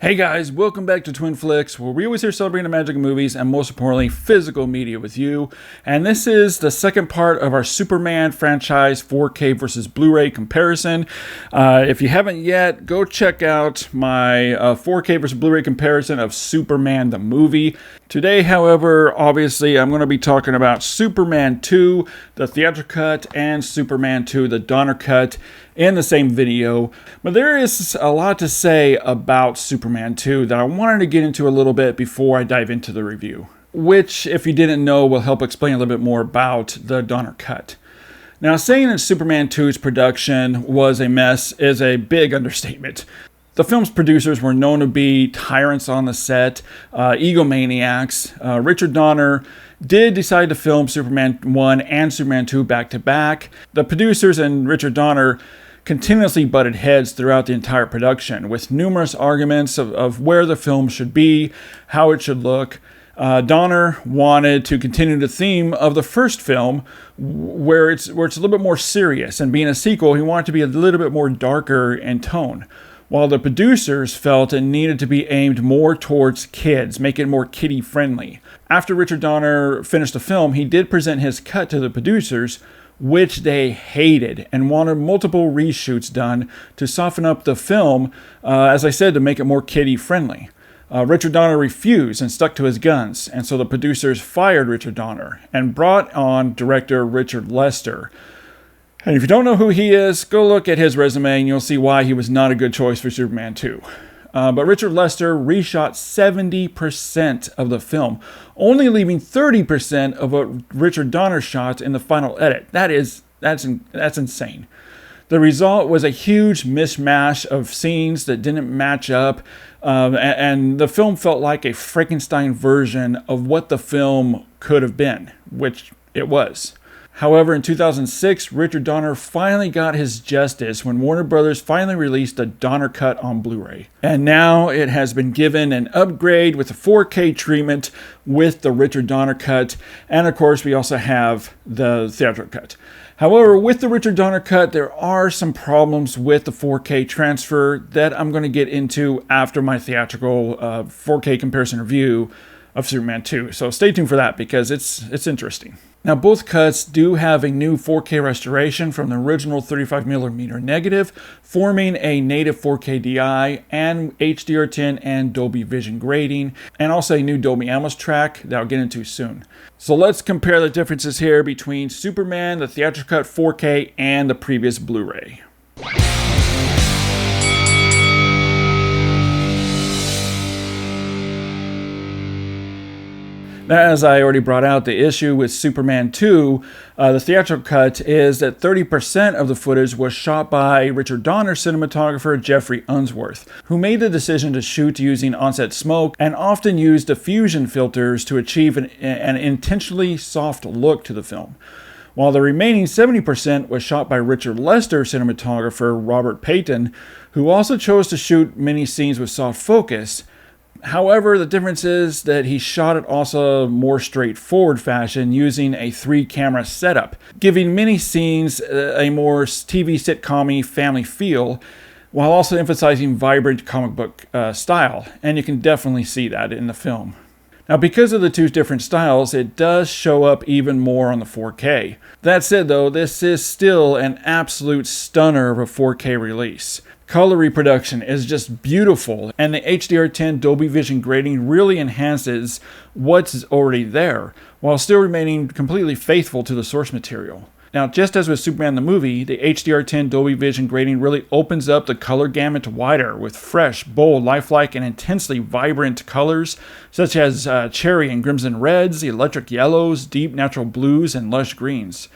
Hey guys, welcome back to Twin Flicks, where we always here celebrating the magic of movies and most importantly, physical media with you. And this is the second part of our Superman franchise 4K versus Blu-ray comparison. If you haven't yet, go check out my 4K versus Blu-ray comparison of Superman the movie. Today, however, obviously, I'm going to be talking about Superman 2, the theatrical cut, and Superman 2, the Donner cut, in the same video. But there is a lot to say about Superman 2 that I wanted to get into a little bit before I dive into the review, which, if you didn't know, will help explain a little bit more about the Donner cut. Now, saying that Superman 2's production was a mess is a big understatement. The film's producers were known to be tyrants on the set, egomaniacs. Richard Donner did decide to film Superman 1 and Superman 2 back to back. The producers and Richard Donner continuously butted heads throughout the entire production, with numerous arguments of where the film should be, how it should look. Donner wanted to continue the theme of the first film, where it's a little bit more serious, and being a sequel, he wanted to be a little bit more darker in tone. While the producers felt it needed to be aimed more towards kids, make it more kiddie-friendly. After Richard Donner finished the film, he did present his cut to the producers, which they hated, and wanted multiple reshoots done to soften up the film, as I said, to make it more kiddie-friendly. Richard Donner refused and stuck to his guns, and so the producers fired Richard Donner and brought on director Richard Lester. And if you don't know who he is, go look at his resume and you'll see why he was not a good choice for Superman 2. But Richard Lester reshot 70% of the film, only leaving 30% of what Richard Donner shot in the final edit. That's insane. The result was a huge mishmash of scenes that didn't match up, and the film felt like a Frankenstein version of what the film could have been, which it was. However, in 2006, Richard Donner finally got his justice when Warner Brothers finally released the Donner cut on Blu-ray. And now it has been given an upgrade with a 4K treatment with the Richard Donner cut. And of course, we also have the theatrical cut. However, with the Richard Donner cut, there are some problems with the 4K transfer that I'm going to get into after my theatrical 4K comparison review of Superman 2. So stay tuned for that because it's interesting. Now, both cuts do have a new 4K restoration from the original 35mm negative, forming a native 4K DI and HDR10 and Dolby Vision grading, and also a new Dolby Atmos track that I'll get into soon. So let's compare the differences here between Superman, the theatrical cut 4K, and the previous Blu-ray. As I already brought out, the issue with Superman 2, the theatrical cut, is that 30% of the footage was shot by Richard Donner cinematographer Jeffrey Unsworth, who made the decision to shoot using onset smoke and often used diffusion filters to achieve an intentionally soft look to the film. While the remaining 70% was shot by Richard Lester cinematographer Robert Payton, who also chose to shoot many scenes with soft focus. However, the difference is that he shot it also more straightforward fashion using a 3-camera setup, giving many scenes a more TV sitcom-y family feel, while also emphasizing vibrant comic book style, and you can definitely see that in the film. Now, because of the two different styles, it does show up even more on the 4K. That said, though, this is still an absolute stunner of a 4K release. Color reproduction is just beautiful, and the HDR10 Dolby Vision grading really enhances what's already there, while still remaining completely faithful to the source material. Now, just as with Superman the movie, the HDR10 Dolby Vision grading really opens up the color gamut wider with fresh, bold, lifelike, and intensely vibrant colors, such as cherry and crimson reds, electric yellows, deep natural blues, and lush greens.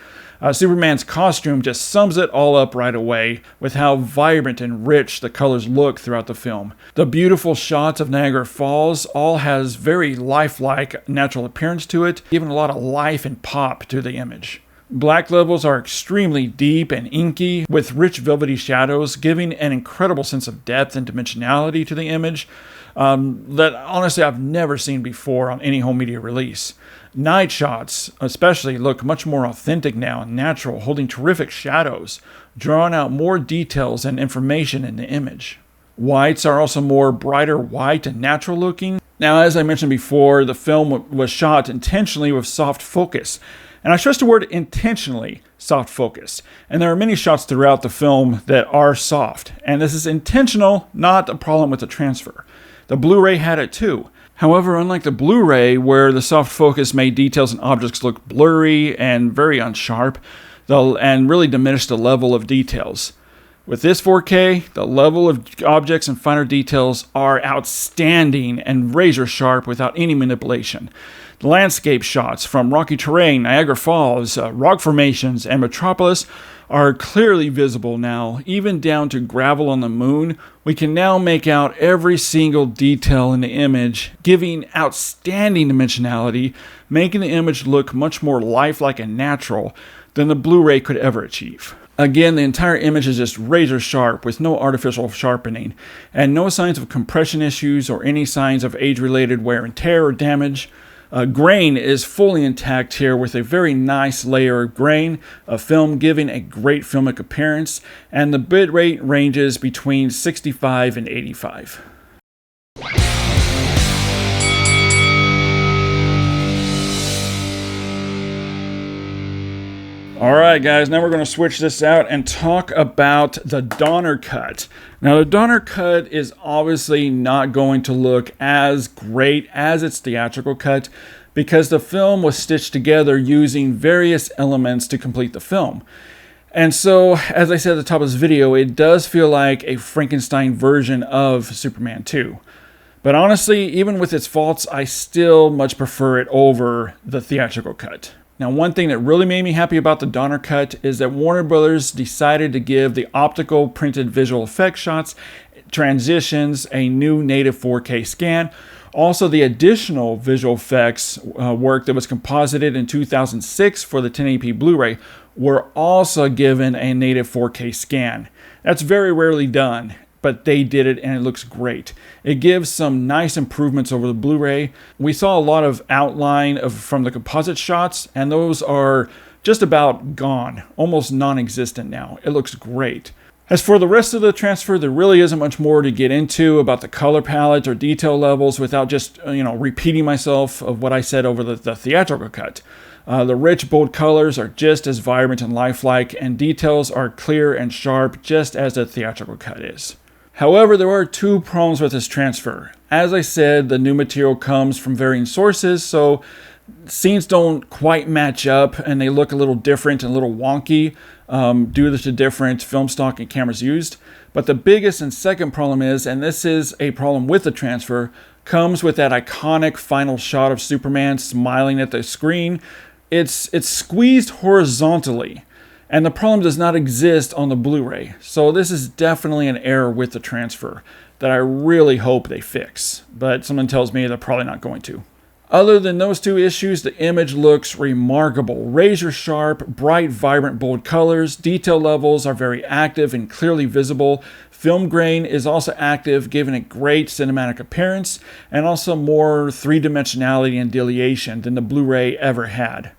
Superman's costume just sums it all up right away with how vibrant and rich the colors look throughout the film. The beautiful shots of Niagara Falls all has very lifelike natural appearance to it, giving a lot of life and pop to the image. Black levels are extremely deep and inky, with rich velvety shadows, giving an incredible sense of depth and dimensionality to the image that honestly I've never seen before on any home media release. Night shots especially look much more authentic now and natural, holding terrific shadows, drawing out more details and information in the image. Whites are also more brighter white and natural looking. Now, as I mentioned before, the film was shot intentionally with soft focus. And I stress the word intentionally soft focus. And there are many shots throughout the film that are soft. And this is intentional, not a problem with the transfer. The Blu-ray had it too. However, unlike the Blu-ray, where the soft focus made details and objects look blurry and very unsharp, and really diminished the level of details. With this 4K, the level of objects and finer details are outstanding and razor sharp without any manipulation. The landscape shots from rocky terrain, Niagara Falls, rock formations, and Metropolis are clearly visible now. Even down to gravel on the moon, we can now make out every single detail in the image, giving outstanding dimensionality, making the image look much more lifelike and natural than the Blu-ray could ever achieve. Again, the entire image is just razor sharp with no artificial sharpening and no signs of compression issues or any signs of age-related wear and tear or damage. Grain is fully intact here with a very nice layer of grain of film giving a great filmic appearance, and the bitrate ranges between 65 and 85. Alright guys, now we're going to switch this out and talk about the Donner cut. Now the Donner cut is obviously not going to look as great as its theatrical cut because the film was stitched together using various elements to complete the film. And so, as I said at the top of this video, it does feel like a Frankenstein version of Superman 2. But honestly, even with its faults, I still much prefer it over the theatrical cut. Now, one thing that really made me happy about the Donner cut is that Warner Brothers decided to give the optical printed visual effects shots, transitions, a new native 4K scan. Also, the additional visual effects work that was composited in 2006 for the 1080p Blu-ray were also given a native 4K scan. That's very rarely done, but they did it and it looks great. It gives some nice improvements over the Blu-ray. We saw a lot of outline from the composite shots, and those are just about gone, almost non-existent now. It looks great. As for the rest of the transfer, there really isn't much more to get into about the color palette or detail levels without just repeating myself of what I said over the theatrical cut. The rich, bold colors are just as vibrant and lifelike, and details are clear and sharp just as the theatrical cut is. However, there are two problems with this transfer. As I said, the new material comes from varying sources, so scenes don't quite match up and they look a little different and a little wonky due to different film stock and cameras used. But the biggest and second problem is, and this is a problem with the transfer, comes with that iconic final shot of Superman smiling at the screen. It's squeezed horizontally. And the problem does not exist on the Blu-ray. So this is definitely an error with the transfer that I really hope they fix. But something tells me they're probably not going to. Other than those two issues, the image looks remarkable. Razor sharp, bright, vibrant, bold colors. Detail levels are very active and clearly visible. Film grain is also active, giving a great cinematic appearance, and also more three-dimensionality and delineation than the Blu-ray ever had.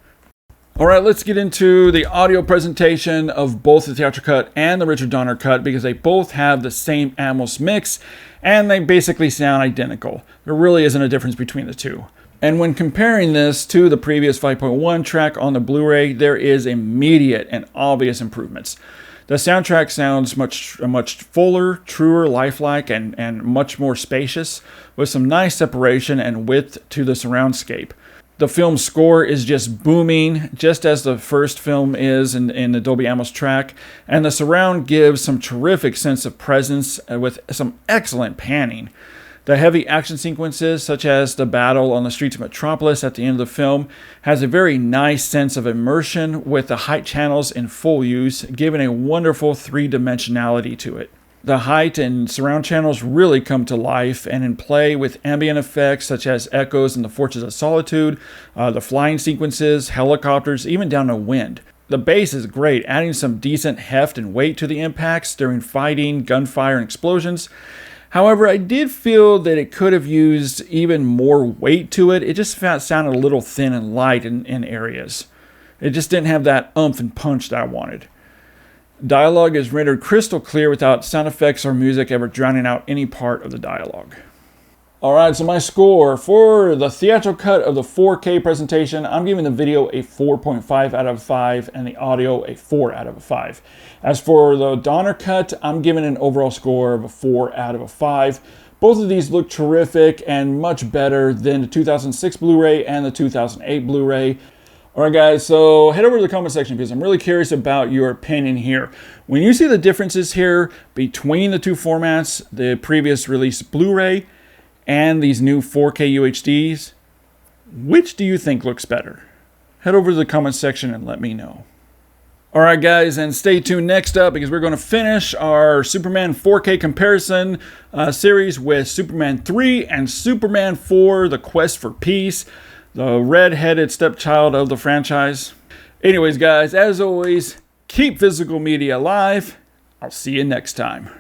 Alright, let's get into the audio presentation of both the theatrical cut and the Richard Donner cut because they both have the same Atmos mix and they basically sound identical. There really isn't a difference between the two. And when comparing this to the previous 5.1 track on the Blu-ray, there is immediate and obvious improvements. The soundtrack sounds much fuller, truer, lifelike, and much more spacious, with some nice separation and width to the surroundscape. The film score is just booming, just as the first film is in the Dolby Atmos track, and the surround gives some terrific sense of presence with some excellent panning. The heavy action sequences, such as the battle on the streets of Metropolis at the end of the film, has a very nice sense of immersion with the height channels in full use, giving a wonderful three-dimensionality to it. The height and surround channels really come to life and in play with ambient effects such as echoes in the Fortress of Solitude, the flying sequences, helicopters, even down to wind. The bass is great, adding some decent heft and weight to the impacts during fighting, gunfire, and explosions. However, I did feel that it could have used even more weight to it. It just sounded a little thin and light in areas. It just didn't have that oomph and punch that I wanted. Dialogue is rendered crystal clear without sound effects or music ever drowning out any part of the dialogue. Alright, so my score for the theatrical cut of the 4K presentation, I'm giving the video a 4.5 out of 5 and the audio a 4 out of 5. As for the Donner cut, I'm giving an overall score of a 4 out of 5. Both of these look terrific and much better than the 2006 Blu-ray and the 2008 Blu-ray. Alright guys, so head over to the comment section because I'm really curious about your opinion here. When you see the differences here between the two formats, the previous release Blu-ray and these new 4K UHDs, which do you think looks better? Head over to the comment section and let me know. Alright guys, and stay tuned next up because we're going to finish our Superman 4K comparison series with Superman 3 and Superman 4, The Quest for Peace, the red-headed stepchild of the franchise. Anyways guys, as always, keep physical media alive. I'll see you next time.